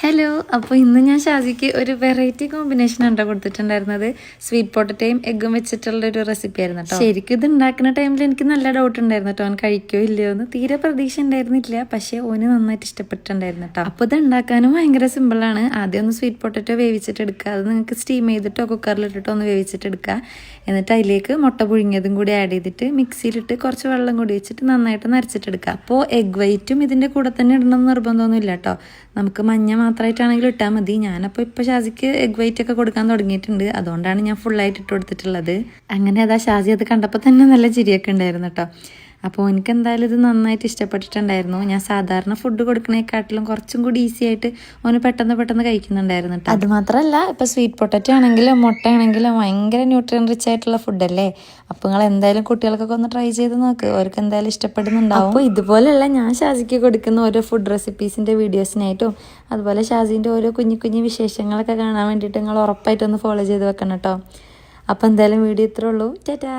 Hello, അപ്പോൾ ഇന്ന് ഞാൻ ഷാജിക്ക് ഒരു വെറൈറ്റി കോമ്പിനേഷൻ ആണ് കൊടുത്തിട്ടുണ്ടായിരുന്നത്. സ്വീറ്റ് പൊട്ടറ്റയും എഗ്ഗും വെച്ചിട്ടുള്ളൊരു റെസിപ്പി ആയിരുന്നു കേട്ടോ. ശരിക്കും ഇത് ഉണ്ടാക്കുന്ന ടൈമിൽ എനിക്ക് നല്ല ഡൗട്ട് ഉണ്ടായിരുന്നു കേട്ടോ, അവൻ കഴിക്കോ ഇല്ലയോ എന്ന് തീരെ പ്രതീക്ഷ ഉണ്ടായിരുന്നില്ല. പക്ഷേ ഓന് നന്നായിട്ട് ഇഷ്ടപ്പെട്ടിട്ടുണ്ടായിരുന്നു കേട്ടോ. അപ്പോൾ ഇത് ഉണ്ടാക്കാനും ഭയങ്കര സിമ്പിളാണ്. ആദ്യം ഒന്ന് സ്വീറ്റ് പൊട്ടറ്റോ വേവിച്ചിട്ട് എടുക്കുക. അത് നിങ്ങൾക്ക് സ്റ്റീം ചെയ്തിട്ടോ കുക്കറിലിട്ടിട്ടോ ഒന്ന് വേവിച്ചിട്ട് എടുക്കുക. എന്നിട്ട് അതിലേക്ക് മുട്ട പുഴുങ്ങിയതും കൂടി ആഡ് ചെയ്തിട്ട് മിക്സിയിലിട്ട് കുറച്ച് വെള്ളം കൂടി വെച്ചിട്ട് നന്നായിട്ട് നരച്ചിട്ടെടുക്കുക. അപ്പോൾ എഗ് വൈറ്റും ഇതിൻ്റെ കൂടെ തന്നെ ഇടണമെന്ന് നിർബന്ധമൊന്നുമില്ല കേട്ടോ. നമുക്ക് മഞ്ഞ മാത്രമായിട്ടാണെങ്കിലും ഇട്ടാൽ മതി. ഞാനപ്പോൾ ഇപ്പോൾ ഷാജിക്ക് എഗ് വൈറ്റ് ഒക്കെ കൊടുക്കാൻ തുടങ്ങിയിട്ടുണ്ട്. അതുകൊണ്ടാണ് ഞാൻ ഫുള്ളായിട്ട് ഇട്ട് കൊടുത്തിട്ടുള്ളത്. അങ്ങനെ അതാ ഷാജി അത് കണ്ടപ്പോൾ തന്നെ നല്ല ചിരിയൊക്കെ ഉണ്ടായിരുന്നു കേട്ടോ. അപ്പോൾ എനിക്ക് എന്തായാലും ഇത് നന്നായിട്ട് ഇഷ്ടപ്പെട്ടിട്ടുണ്ടായിരുന്നു. ഞാൻ സാധാരണ ഫുഡ് കൊടുക്കണേക്കാട്ടിലും കുറച്ചും കൂടി ഈസി ആയിട്ട് ഓന് പെട്ടെന്ന് കഴിക്കുന്നുണ്ടായിരുന്നു കേട്ടോ. അതുമാത്രമല്ല, ഇപ്പോൾ സ്വീറ്റ് പൊട്ടറ്റോ ആണെങ്കിലും മുട്ട ആണെങ്കിലും ഭയങ്കര ന്യൂട്രിയൻ റിച്ച് ആയിട്ടുള്ള ഫുഡല്ലേ. അപ്പോൾ നിങ്ങൾ എന്തായാലും കുട്ടികൾക്കൊക്കെ ഒന്ന് ട്രൈ ചെയ്ത് നോക്ക്. അവർക്ക് എന്തായാലും ഇഷ്ടപ്പെടുന്നുണ്ടാവും. അപ്പോൾ ഇതുപോലെയുള്ള ഞാൻ ഷാജിക്ക് കൊടുക്കുന്ന ഓരോ ഫുഡ് റെസിപ്പീസിൻ്റെ വീഡിയോസിനായിട്ടും അതുപോലെ ഷാജിൻ്റെ ഓരോ കുഞ്ഞു വിശേഷങ്ങളൊക്കെ കാണാൻ വേണ്ടിയിട്ട് നിങ്ങൾ ഉറപ്പായിട്ടൊന്ന് ഫോളോ ചെയ്ത് വെക്കണം കേട്ടോ. അപ്പോൾ എന്തായാലും വീഡിയോ ഇത്രേ ഉള്ളൂ. ടാറ്റാ.